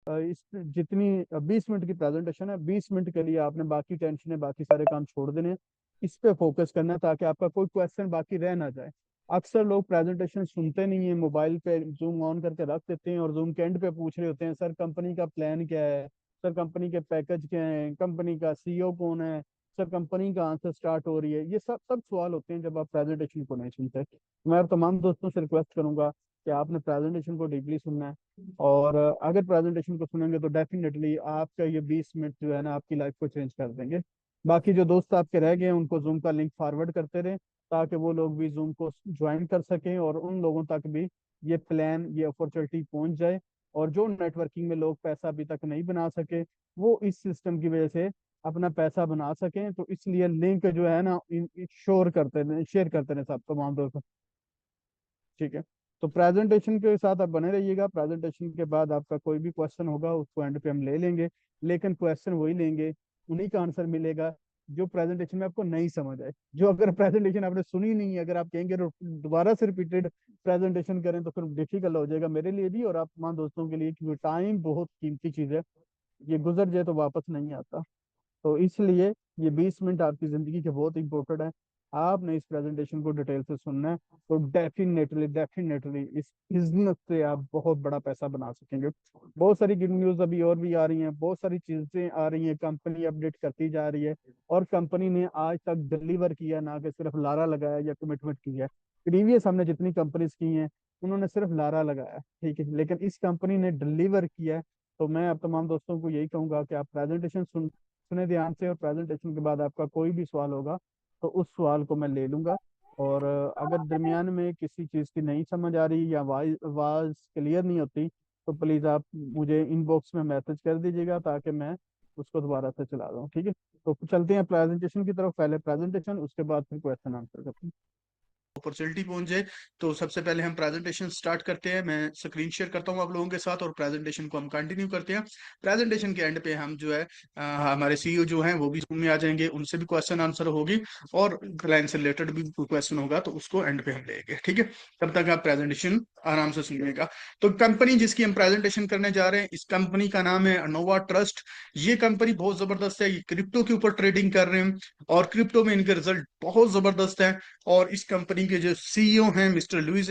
इस जितनी 20 मिनट की प्रेजेंटेशन है, 20 मिनट के लिए आपने बाकी टेंशन बाकी सारे काम छोड़ देने हैं। इस पे फोकस करना है ताकि आपका कोई क्वेश्चन बाकी रह ना जाए। अक्सर लोग प्रेजेंटेशन सुनते नहीं है, मोबाइल पे जूम ऑन करके रख देते हैं और जूम के एंड पे पूछ रहे होते हैं, सर कंपनी का प्लान क्या है, सर कंपनी के पैकेज क्या है, कंपनी का सीईओ कौन है, सर कंपनी कहाँ से स्टार्ट हो रही है। ये सब सब सवाल होते हैं जब आप प्रेजेंटेशन को नहीं सुनते। मैं तमाम दोस्तों से रिक्वेस्ट करूंगा कि आपने प्रेजेंटेशन को डीपली सुनना है। और अगर प्रेजेंटेशन को सुनेंगे तो डेफिनेटली आपका ये 20 मिनट जो है ना आपकी लाइफ को चेंज कर देंगे। बाकी जो दोस्त आपके रह गए हैं उनको जूम का लिंक फॉरवर्ड करते रहे ताकि वो लोग भी जूम को ज्वाइन कर सकें और उन लोगों तक भी ये प्लान ये अपॉर्चुनिटी पहुंच जाए। और जो नेटवर्किंग में लोग पैसा अभी तक नहीं बना सके वो इस सिस्टम की वजह से अपना पैसा बना सकें। तो इसलिए लिंक जो है ना शेयर करते रहे सब तमाम दोस्तों। ठीक है। तो प्रेजेंटेशन के साथ आप बने रहिएगा। प्रेजेंटेशन के बाद आपका कोई भी क्वेश्चन होगा उसको एंड पे हम ले लेंगे। लेकिन क्वेश्चन वही लेंगे, उन्हीं का आंसर मिलेगा जो प्रेजेंटेशन में आपको नहीं समझ आए। जो अगर प्रेजेंटेशन आपने सुनी नहीं है, अगर आप कहेंगे दोबारा से रिपीटेड प्रेजेंटेशन करें तो फिर डिफिकल्ट हो जाएगा मेरे लिए भी और आप तमाम दोस्तों के लिए, क्योंकि टाइम बहुत कीमती चीज़ है। ये गुजर जाए तो वापस नहीं आता। तो इसलिए ये 20 मिनट आपकी जिंदगी के बहुत इंपॉर्टेंट है। आपने इस प्रेजेंटेशन को डिटेल से सुनना है तो डेफिनेटली डेफिनेटली इस बिजनेस से आप बहुत बड़ा पैसा बना सकेंगे। बहुत सारी गुड न्यूज अभी और भी आ रही हैं, बहुत सारी चीजें आ रही हैं, कंपनी अपडेट करती जा रही है। और कंपनी ने आज तक डिलीवर किया, ना कि सिर्फ लारा लगाया या कमिटमेंट की है। प्रीवियस हमने जितनी कंपनीज की हैं उन्होंने सिर्फ लारा लगाया, ठीक है, लेकिन इस कंपनी ने डिलीवर किया है। तो मैं अब तमाम दोस्तों को यही कहूंगा कि आप प्रेजेंटेशन सुने ध्यान से और प्रेजेंटेशन के बाद आपका कोई भी सवाल होगा तो उस सवाल को मैं ले लूंगा। और अगर दरमियान में किसी चीज़ की नहीं समझ आ रही या आवाज आवाज क्लियर नहीं होती तो प्लीज़ आप मुझे इनबॉक्स में मैसेज कर दीजिएगा ताकि मैं उसको दोबारा से चला दूँ। ठीक है। तो चलते हैं प्रेजेंटेशन की तरफ। पहले प्रेजेंटेशन, उसके बाद फिर क्वेश्चन आंसर करते हैं। अपॉर्चुनिटी पहुंच जाए। तो सबसे पहले हम प्रेजेंटेशन स्टार्ट करते हैं। मैं स्क्रीन शेयर करता हूं आप लोगों के साथ और प्रेजेंटेशन को हम कंटिन्यू करते हैं। प्रेजेंटेशन के एंड पे हम जो है हमारे सीईओ जो हैं वो भी Zoom में आ जाएंगे, उनसे भी क्वेश्चन आंसर होगी और क्लाइंट से रिलेटेड भी क्वेश्चन होगा तो उसको एंड पे हम लेंगे। ठीक है। तब तक आप प्रेजेंटेशन आराम से सुनिएगा। तो कंपनी जिसकी हम प्रेजेंटेशन करने जा रहे हैं, इस कंपनी का नाम है अनोवा ट्रस्ट। ये कंपनी बहुत जबरदस्त है, ये क्रिप्टो के ऊपर ट्रेडिंग कर रहे हैं और क्रिप्टो में इनके रिजल्ट बहुत जबरदस्त है। और इस कंपनी के जो सीईओ हैं मिस्टर लुइस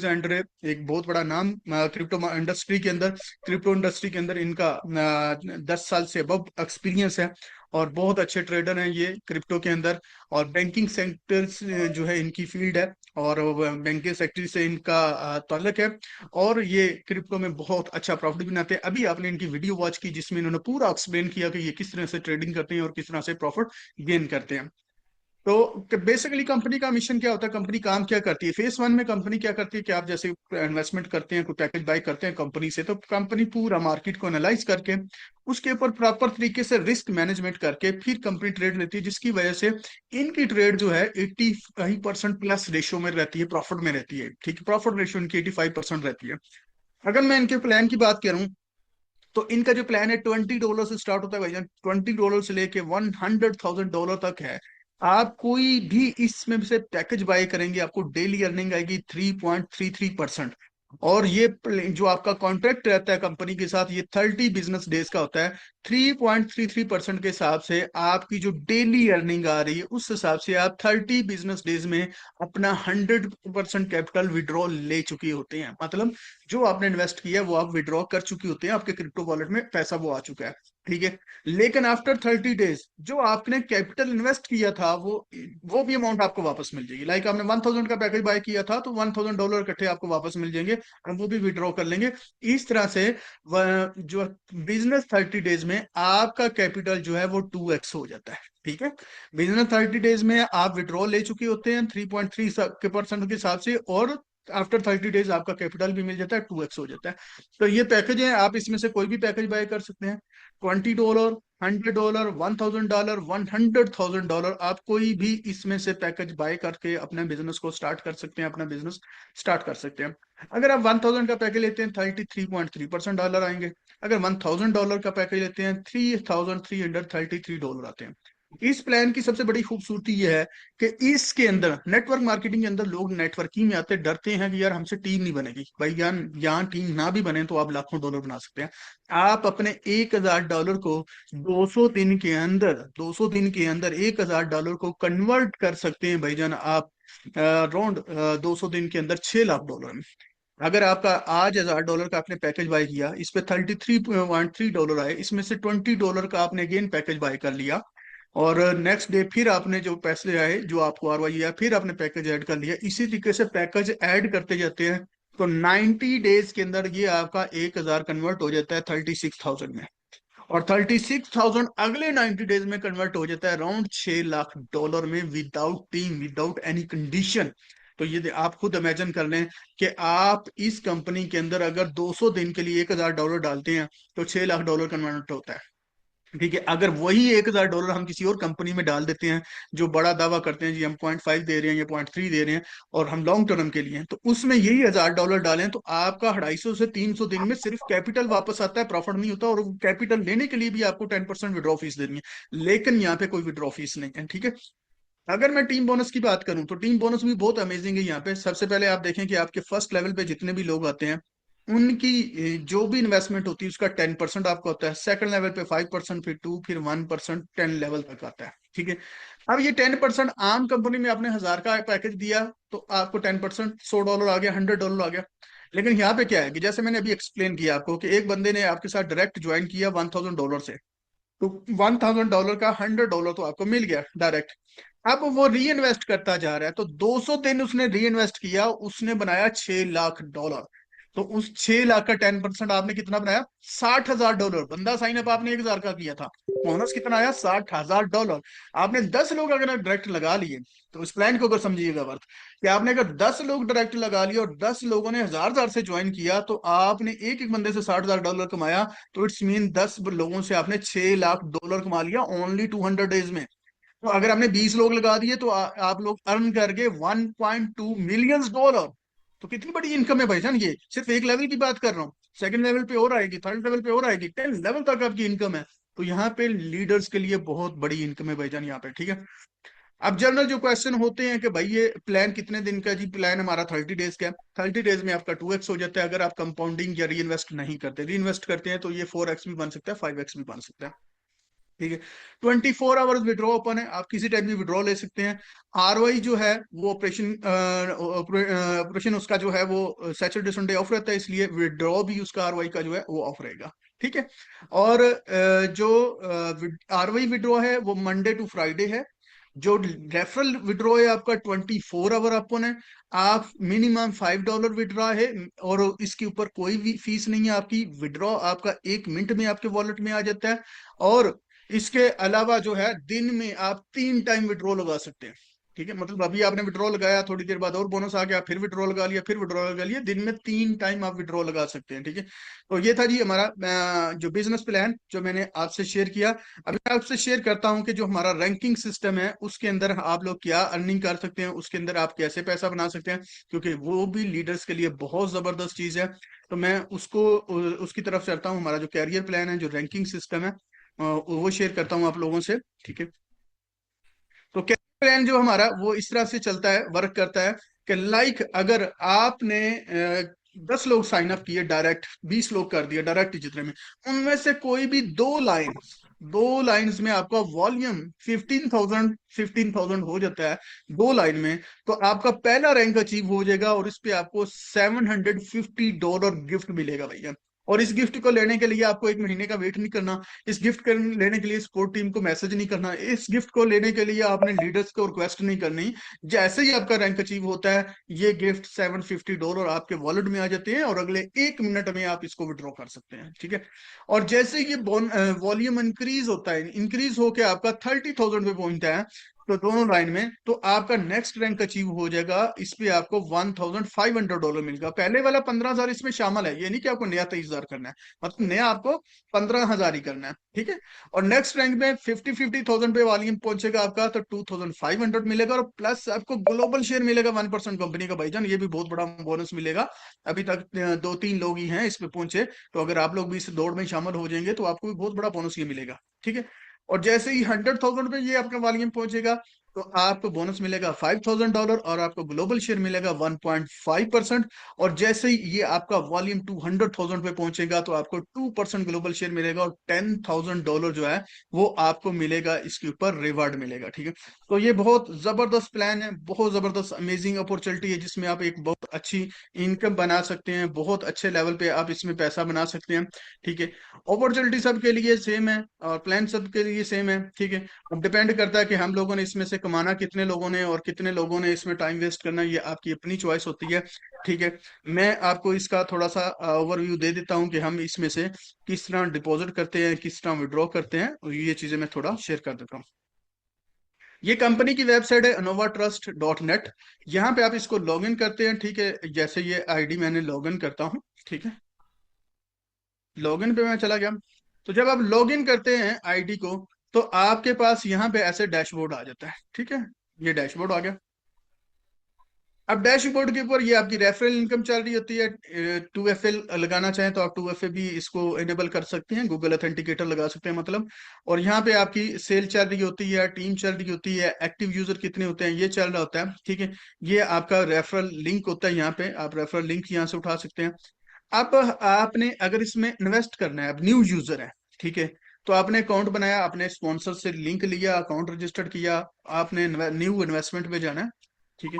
एंड्रे एक बहुत बड़ा नाम क्रिप्टो इंडस्ट्री के अंदर इनका 10 साल से अबव एक्सपीरियंस है और बहुत अच्छे ट्रेडर हैं ये क्रिप्टो के अंदर। और बैंकिंग सेक्टर जो है इनकी फील्ड है और बैंकिंग सेक्टर से इनका ताल्लुक है। और ये क्रिप्टो में बहुत अच्छा प्रॉफिट भी बनाते हैं। अभी आपने इनकी वीडियो वॉच की जिसमें इन्होंने पूरा एक्सप्लेन किया कि ये किस तरह से ट्रेडिंग करते हैं और किस तरह से प्रॉफिट गेन करते हैं। तो बेसिकली कंपनी का मिशन क्या होता है, कंपनी काम क्या करती है। फेस वन में कंपनी क्या करती है कि आप जैसे इन्वेस्टमेंट करते हैं, कोई पैकेज बाय करते हैं कंपनी से, तो कंपनी पूरा मार्केट को एनालाइज करके उसके ऊपर प्रॉपर तरीके से रिस्क मैनेजमेंट करके फिर कंपनी ट्रेड लेती है, जिसकी वजह से इनकी ट्रेड जो है 85% प्लस रेशियो में रहती है, प्रॉफिट में रहती है। ठीक है, प्रॉफिट रेशियो इनकी 85% रहती है। अगर मैं इनके प्लान की बात करूं तो इनका जो प्लान है $20 से स्टार्ट होता है भाईजान। $20 से लेके $100,000 तक है। आप कोई भी इसमें से पैकेज बाय करेंगे आपको डेली अर्निंग आएगी 3.33%। और ये जो आपका कॉन्ट्रैक्ट रहता है कंपनी के साथ ये 30 बिजनेस डेज का होता है। 3.33% के हिसाब से आपकी जो डेली अर्निंग आ रही है उस हिसाब से आप 30 बिजनेस डेज में अपना 100% कैपिटल विड्रॉ ले चुके होते हैं। मतलब जो आपने इन्वेस्ट किया है वो आप विड्रॉ कर चुकी होते हैं, आपके क्रिप्टो वॉलेट में पैसा वो आ चुका है। ठीक है। लेकिन आफ्टर 30 डेज जो आपने कैपिटल इन्वेस्ट किया था वो भी अमाउंट आपको वापस मिल जाएगी। लाइक आपने 1000 का पैकेज बाय किया था तो $1000 इकट्ठे आपको वापस मिल जाएंगे और वो भी विड्रॉ कर लेंगे। इस तरह से जो बिजनेस 30 डेज में आपका कैपिटल जो है वो 2x हो जाता है। ठीक है। बिजनेस 30 डेज में आप विड्रॉ ले चुके होते हैं 3.3% के हिसाब से और आफ्टर 30 डेज आपका कैपिटल भी मिल जाता है, 2x हो जाता है। तो ये पैकेज है, आप इसमें से कोई भी पैकेज बाय कर सकते हैं। $20, $100, $1000, $100,000 आप कोई भी इसमें से पैकेज बाय करके अपने बिजनेस को स्टार्ट कर सकते हैं, अपना बिजनेस स्टार्ट कर सकते हैं। अगर आप 1000 का पैकेज लेते हैं 33.3% डॉलर आएंगे। अगर $1000 का पैकेज लेते हैं $3,333 आते हैं। इस प्लान की सबसे बड़ी खूबसूरती यह है कि इसके अंदर नेटवर्क मार्केटिंग के अंदर लोग नेटवर्किंग में आते डरते हैं कि यार हमसे टीम नहीं बनेगी। भाई यार यहाँ टीम ना भी बने तो आप लाखों डॉलर बना सकते हैं। आप अपने $1,000 को 200 दिन के अंदर, 200 दिन के अंदर $1,000 को कन्वर्ट कर सकते हैं भाईजान आप अराउंड 200 दिन के अंदर $6 लाख में। अगर आपका आज $1,000 का आपने पैकेज बाय किया, इस पे $33.3 आए, इसमें से $20 का आपने अगेन पैकेज बाय कर लिया, और नेक्स्ट डे फिर आपने जो पैसे आए जो आपको आरवाई आया, फिर आपने पैकेज ऐड कर लिया, इसी तरीके से पैकेज ऐड करते जाते हैं। तो 90 डेज के अंदर ये आपका 1,000 कन्वर्ट हो जाता है 36,000 में, और 36,000 अगले 90 डेज में कन्वर्ट हो जाता है अराउंड $6 लाख में, without team, without any condition. तो ये आप खुद इमेजिन कर लें कि आप इस कंपनी के अंदर अगर 200 दिन के लिए $1,000 डालते हैं तो $6 लाख कन्वर्ट होता है। ठीक है, अगर वही $1,000 हम किसी और कंपनी में डाल देते हैं जो बड़ा दावा करते हैं जी हम 0.5 दे रहे हैं या 0.3 दे रहे हैं और हम लॉन्ग टर्म के लिए हैं, तो उसमें यही $1,000 डालें तो आपका 250 से 300 दिन में सिर्फ कैपिटल वापस आता है, प्रॉफिट नहीं होता। और कैपिटल लेने के लिए भी आपको 10% विड्रॉ फीस देनी है, लेकिन यहाँ पे कोई विड्रॉ फीस नहीं है। ठीक है, अगर मैं टीम बोनस की बात करूं तो टीम बोनस भी बहुत अमेजिंग है यहाँ पे। सबसे पहले आप देखें कि आपके फर्स्ट लेवल पे जितने भी लोग आते हैं उनकी जो भी इन्वेस्टमेंट होती है उसका 10% आपका होता है। सेकंड लेवल पे 5%, फिर 2, फिर 1%, 10 लेवल तक आता है। ठीक है, अब ये 10% आम कंपनी में आपने 1,000 का पैकेज दिया तो आपको 10% $100 आ गया, $100 आ गया। लेकिन यहाँ पे क्या है कि जैसे मैंने अभी एक्सप्लेन किया आपको कि एक बंदे ने आपके साथ डायरेक्ट ज्वाइन किया $1,000 से, तो $1,000 का $100 तो आपको मिल गया डायरेक्ट। अब वो री इन्वेस्ट करता जा रहा है, तो 200 दिन उसने री इन्वेस्ट किया, उसने बनाया $6 लाख। तो उस 6 लाख का 10% आपने कितना बनाया? $60,000। बंदा साइन अप आपने 1,000 का किया था, बोनस कितना आया? $60,000। आपने 10 लोग अगर डायरेक्ट लगा लिए, तो इस प्लान को अगर समझिएगा वर्थ, कि आपने अगर 10 लोग डायरेक्ट लगा लिए और 10 लोगों ने 1,000 से ज्वाइन किया, तो आपने एक एक बंदे से $60,000 कमाया। तो इट्स मीन 10 लोगों से आपने $6 लाख कमा लिया ओनली 200 डेज में। तो अगर आपने 20 लोग लगा दिए तो आप लोग अर्न करके $1.2 मिलियन। तो कितनी बड़ी इनकम है भाईजान, ये सिर्फ एक लेवल की बात कर रहा हूँ। सेकंड लेवल पे और आएगी, थर्ड लेवल पे और आएगी, 10 लेवल तक आपकी इनकम है। तो यहाँ पे लीडर्स के लिए बहुत बड़ी इनकम है भाईजान यहाँ पे। ठीक है, अब जनरल जो क्वेश्चन होते हैं कि भाई ये प्लान कितने दिन का? जी प्लान हमारा 30 डेज का है। 30 डेज में आपका 2x हो जाता है अगर आप कंपाउंडिंग या री इन्वेस्ट नहीं करते। री इन्वेस्ट करते हैं तो ये 4x भी बन सकता है, 5x भी बन सकता है। ठीक है, 24 आवर्स विड्रॉ ओपन है, आप किसी टाइम भी विड्रॉ ले सकते हैं। आरओआई जो है वो ऑपरेशन उसका जो है वो सैटरडे संडे ऑफ रहता है, इसलिए विड्रॉ भी उसका आरओआई का जो है वो ऑफ रहेगा। ठीक है, और जो आरओआई विड्रॉ है वो मंडे टू फ्राइडे है। जो रेफरल विड्रॉ है आपका 24 आवर ओपन है। आप मिनिमम $5 विड्रॉ है, और इसके ऊपर कोई भी फीस नहीं है आपकी। विड्रॉ आपका 1 मिनट में आपके वॉलेट में आ जाता है। और इसके अलावा जो है दिन में आप 3 टाइम विड्रॉ लगा सकते हैं। ठीक है, मतलब अभी आपने विड्रॉ लगाया, थोड़ी देर बाद और बोनस आ गया, फिर विड्रॉ लगा लिया, फिर विड्रॉ लगा लिया, दिन में 3 टाइम आप विड्रॉ लगा सकते हैं। ठीक है, तो ये था जी हमारा जो बिजनेस प्लान जो मैंने आपसे शेयर किया। अभी मैं आपसे शेयर करता हूं कि जो हमारा रैंकिंग सिस्टम है उसके अंदर आप लोग क्या अर्निंग कर सकते हैं, उसके अंदर आप कैसे पैसा बना सकते हैं, क्योंकि वो भी लीडर्स के लिए बहुत जबरदस्त चीज है। तो मैं उसको उसकी तरफ से करता हूँ। हमारा जो कैरियर प्लान है, जो रैंकिंग सिस्टम है, वो शेयर करता हूँ आप लोगों से। ठीक है, तो कैरियर प्लान जो हमारा वो इस तरह से चलता है, वर्क करता है कि लाइक अगर आपने 10 लोग साइन अप किए डायरेक्ट, 20 लोग कर दिया डायरेक्ट जितने में, उनमें से कोई भी दो लाइंस में आपका वॉल्यूम 15,000 हो जाता है, 2 लाइन में, तो आपका पहला रैंक अचीव हो जाएगा और इस पे आपको $750 गिफ्ट मिलेगा भैया। और इस गिफ्ट को लेने के लिए आपको 1 महीने का वेट नहीं करना। इस गिफ्ट को लेने के लिए स्पोर्ट टीम को मैसेज नहीं करना। इस गिफ्ट को लेने के लिए आपने लीडर्स को रिक्वेस्ट नहीं करनी। जैसे ही आपका रैंक अचीव होता है, ये गिफ्ट $750 आपके वॉलेट में आ जाते हैं और अगले 1 मिनट में आप इसको विड्रॉ कर सकते हैं। ठीक है, और जैसे ये वॉल्यूम इंक्रीज होता है, इंक्रीज होकर आपका 30,000 पे पहुंचता है, तो दोनों लाइन में, तो आपका नेक्स्ट रैंक अचीव हो जाएगा। इस पे आपको $1,500 मिलेगा। पहले वाला 15,000 इसमें शामिल है, ये नहीं कि आपको नया 23,000 करना है, मतलब नया आपको 15,000 ही करना है। ठीक है, और नेक्स्ट रैंक में 50,000 पे वॉल्यूम पहुंचेगा आपका, तो 2,500 मिलेगा, और प्लस आपको ग्लोबल शेयर मिलेगा 1% कंपनी का भाईजान, ये भी बहुत बड़ा बोनस मिलेगा। अभी तक 2-3 लोग ही हैं इस पे पहुंचे, तो अगर आप लोग भी इस दौड़ में शामिल हो जाएंगे तो आपको भी बहुत बड़ा बोनस ये मिलेगा। ठीक है, और जैसे ही 100,000 पे ये आपका वॉल्यूम पहुंचेगा तो आपको बोनस मिलेगा $5,000 और आपको ग्लोबल शेयर मिलेगा 1.5%। और जैसे ही ये आपका वॉल्यूम 200,000 पे पहुंचेगा तो आपको 2% ग्लोबल शेयर मिलेगा और $10,000 जो है वो आपको मिलेगा, इसके ऊपर रिवार्ड मिलेगा। ठीक है, तो ये बहुत जबरदस्त प्लान है, बहुत जबरदस्त अमेजिंग अपॉर्चुनिटी है जिसमें आप एक बहुत अच्छी इनकम बना सकते हैं, बहुत अच्छे लेवल पे आप इसमें पैसा बना सकते हैं। ठीक है, अपॉर्चुनिटी सबके लिए सेम है और प्लान सबके लिए सेम है। ठीक है, अब डिपेंड करता है कि हम लोगों ने इसमें से कमाना कितने लोगों ने और कितने लोगों ने इसमें टाइम वेस्ट करना, ये आपकी अपनी चॉइस होती है। ठीक है, मैं आपको इसका थोड़ा सा ओवरव्यू दे देता हूँ कि हम इसमें से किस तरह डिपॉजिट करते हैं, किस तरह विड्रॉ करते हैं, और ये चीजें मैं थोड़ा शेयर कर देता हूँ। ये कंपनी की वेबसाइट है innovatrust.net। यहाँ पे आप इसको लॉग इन करते हैं। ठीक है, जैसे ये आईडी मैंने लॉग इन करता हूँ। ठीक है, लॉगिन पे मैं चला गया। तो जब आप लॉगिन करते हैं आईडी को तो आपके पास यहाँ पे ऐसे डैशबोर्ड आ जाता है। ठीक है, ये डैशबोर्ड आ गया। अब डैशबोर्ड के ऊपर ये आपकी रेफरल इनकम चल रही होती है। 2FA लगाना चाहें तो आप 2FA भी इसको इनेबल कर सकते हैं, गूगल ऑथेंटिकेटर लगा सकते हैं मतलब। और यहाँ पे आपकी सेल चल रही होती है, टीम चल रही होती है, एक्टिव यूजर कितने होते हैं ये चल रहा होता है। ठीक है, ये आपका रेफरल लिंक होता है, यहाँ पे आप रेफरल लिंक यहाँ से उठा सकते हैं। अब आपने अगर इसमें इन्वेस्ट करना है, अब न्यू यूजर है, ठीक है, तो आपने अकाउंट बनाया, आपने स्पॉन्सर से लिंक लिया, अकाउंट रजिस्टर्ड किया, आपने न्यू इन्वेस्टमेंट पे जाना है। ठीक है,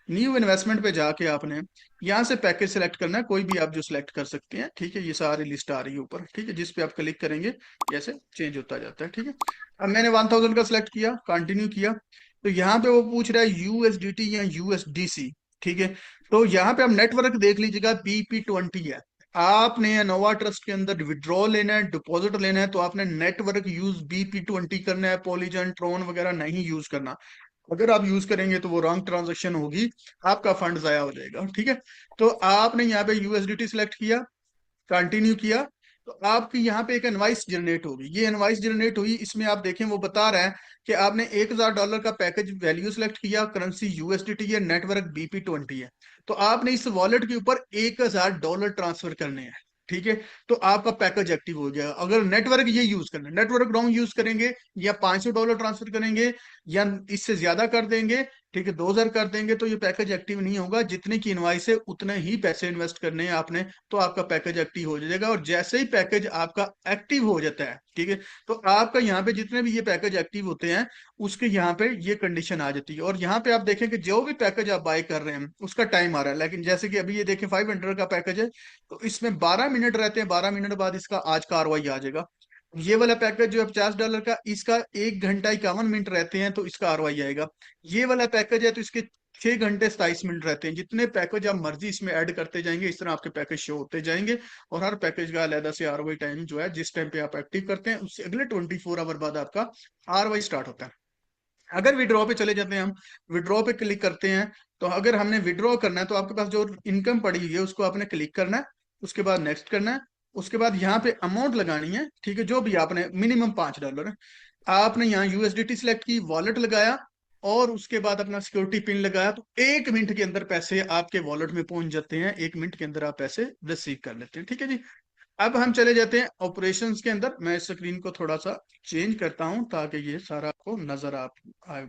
न्यू इन्वेस्टमेंट पे जाके आपने यहाँ से पैकेज सेलेक्ट करना है, कोई भी आप जो सिलेक्ट कर सकते हैं। ठीक है, ये सारी लिस्ट आ रही है ऊपर। ठीक है, जिस पे आप क्लिक करेंगे ऐसे चेंज होता जाता है। ठीक है, अब मैंने 1000 का सिलेक्ट किया, कंटिन्यू किया, तो यहाँ पे वो पूछ रहा है यूएसडीटी या यूएसडीसी। ठीक है, तो यहाँ पे आप नेटवर्क देख लीजिएगा, BP20 है। आपने नोवा ट्रस्ट के अंदर विड्रॉ लेना है, डिपॉजिट लेना है, तो आपने नेटवर्क यूज BP20 करना है, पॉलीजन ट्रोन वगैरह नहीं यूज करना। अगर आप यूज करेंगे तो वो रॉन्ग ट्रांजेक्शन होगी, आपका फंड जाया हो जाएगा। ठीक है, तो आपने यहाँ पे यूएसडीटी सिलेक्ट किया, कंटिन्यू किया, तो आपकी यहाँ पे एक इनवाइस जनरेट होगी। ये इनवाइस जनरेट हुई, इसमें आप देखें वो बता रहा है कि आपने $1,000 का पैकेज वैल्यू सेलेक्ट किया, करेंसी यूएसडीटी है, नेटवर्क BP20 है। तो आपने इस वॉलेट के ऊपर $1,000 ट्रांसफर करने हैं। ठीक है, तो आपका पैकेज एक्टिव हो गया। अगर नेटवर्क ये यूज करना है, नेटवर्क रॉन्ग यूज करेंगे या $500 ट्रांसफर करेंगे या इससे ज्यादा कर देंगे, ठीक है, 2,000 कर देंगे, तो ये पैकेज एक्टिव नहीं होगा। जितने की इनवाइस है उतने ही पैसे इन्वेस्ट करने हैं आपने, तो आपका पैकेज एक्टिव हो जाएगा। और जैसे ही पैकेज आपका एक्टिव हो जाता है, ठीक है, तो आपका यहाँ पे जितने भी ये पैकेज एक्टिव होते हैं उसके यहाँ पे ये कंडीशन आ जाती है। और यहाँ पे आप देखें कि जो भी पैकेज आप बाय कर रहे हैं उसका टाइम आ रहा है। लेकिन जैसे कि अभी ये देखें 500 का पैकेज है, तो इसमें 12 मिनट रहते हैं, 12 मिनट बाद इसका आज का ROI आ जाएगा। ये वाला पैकेज जो है $50 का, इसका 1 घंटा 51 मिनट रहते हैं, तो इसका ROI आएगा। ये वाला पैकेज है तो इसके 6 घंटे 27 मिनट रहते हैं। जितने पैकेज आप मर्जी इसमें ऐड करते जाएंगे, इस तरह आपके पैकेज शो होते जाएंगे। और हर पैकेज का अलग से ROI टाइम जो है, जिस टाइम पे आप एक्टिव करते हैं उससे अगले 24 आवर बाद आपका ROI स्टार्ट होता है। अगर विड्रॉ पे चले जाते हैं हम, विड्रॉ पे क्लिक करते हैं, तो अगर हमने विड्रॉ करना है तो आपके पास जो इनकम पड़ी हुई है उसको आपने क्लिक करना है, उसके बाद नेक्स्ट करना है, उसके बाद यहाँ पे अमाउंट लगानी है। ठीक है, जो भी आपने मिनिमम $5 है, आपने यहाँ यूएसडीटी सिलेक्ट की, वॉलेट लगाया और उसके बाद अपना सिक्योरिटी पिन लगाया, तो 1 मिनट के अंदर पैसे आपके वॉलेट में पहुंच जाते हैं। 1 मिनट के अंदर आप पैसे रिसीव कर लेते हैं। ठीक है जी, अब हम चले जाते हैं ऑपरेशंस के अंदर। मैं स्क्रीन को थोड़ा सा चेंज करता हूं ताकि ये सारा आपको नजर आप आए,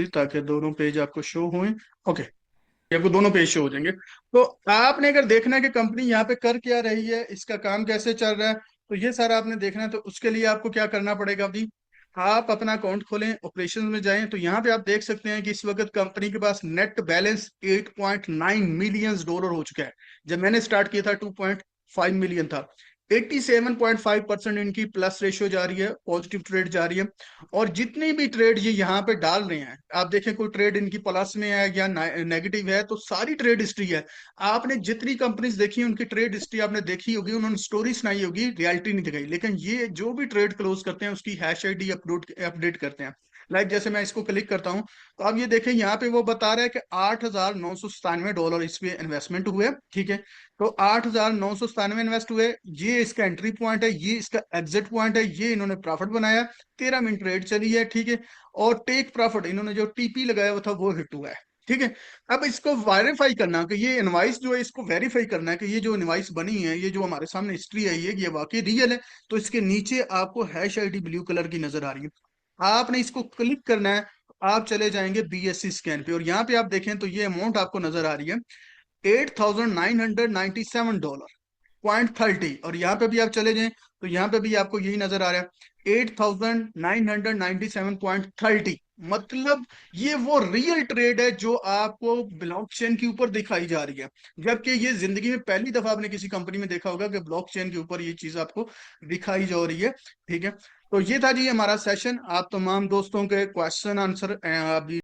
ताकि दोनों पेज आपको शो हों। ओके, ये आपको दोनों पेज शो हो जाएंगे। तो आपने अगर देखना है कि कंपनी यहाँ पे कर क्या रही है, इसका काम कैसे चल रहा है, तो ये सारा आपने देखना है। तो उसके लिए आपको क्या करना पड़ेगा अभी, आप अपना अकाउंट खोलें, ऑपरेशन में जाएं, तो यहाँ पे आप देख सकते हैं कि इस वक्त कंपनी के पास नेट बैलेंस $8.9 मिलियन हो चुका है। जब मैंने स्टार्ट किया था 2.5 मिलियन था। 87.5% इनकी प्लस रेशियो जा रही है, पॉजिटिव ट्रेड जा रही है। और जितनी भी ट्रेड ये यहाँ पे डाल रहे हैं, आप देखें कोई ट्रेड इनकी प्लस में है या नेगेटिव है, तो सारी ट्रेड हिस्ट्री है। आपने जितनी कंपनीज देखी उनकी ट्रेड हिस्ट्री आपने देखी होगी, उन्होंने स्टोरी सुनाई होगी, रियलिटी नहीं दिखाई। लेकिन ये जो भी ट्रेड क्लोज करते हैं उसकी हैश ID अपडेट करते हैं। लाइक जैसे मैं इसको क्लिक करता हूं, तो अब ये देखें यहाँ पे वो बता रहा है कि $8,997 इस पे इन्वेस्टमेंट हुए। ठीक है, तो 8,997 इन्वेस्ट हुए, ये इसका एंट्री पॉइंट है, ये इसका एग्जिट पॉइंट है, ये इन्होंने प्रॉफिट बनाया, 13 मिनट ट्रेड चली है। ठीक है, और टेक प्रॉफिट इन्होंने जो TP लगाया हुआ था वो हिट हुआ है। ठीक है। अब इसको वेरीफाई करना कि ये इनवाइस जो है, इसको वेरीफाई करना है कि ये जो इनवाइस बनी है, ये जो हमारे सामने हिस्ट्री है, ये वाकई रियल है। तो इसके नीचे आपको हैश आईडी ब्लू कलर की नजर आ रही है, आपने इसको क्लिक करना है। आप चले जाएंगे बीएससी स्कैन पे, और यहाँ पे आप देखें तो ये अमाउंट आपको नजर आ रही है $8,997 0.30। और यहाँ पे भी आप चले जाएं तो यहाँ पे भी आपको यही नजर आ रहा है 8,997.30। मतलब ये वो रियल ट्रेड है जो आपको ब्लॉकचेन के ऊपर दिखाई जा रही है, जबकि ये जिंदगी में पहली दफा आपने किसी कंपनी में देखा होगा कि ब्लॉकचेन के ऊपर ये चीज आपको दिखाई जा रही है। ठीक है। तो ये था जी हमारा सेशन। आप तमाम दोस्तों के क्वेश्चन आंसर अभी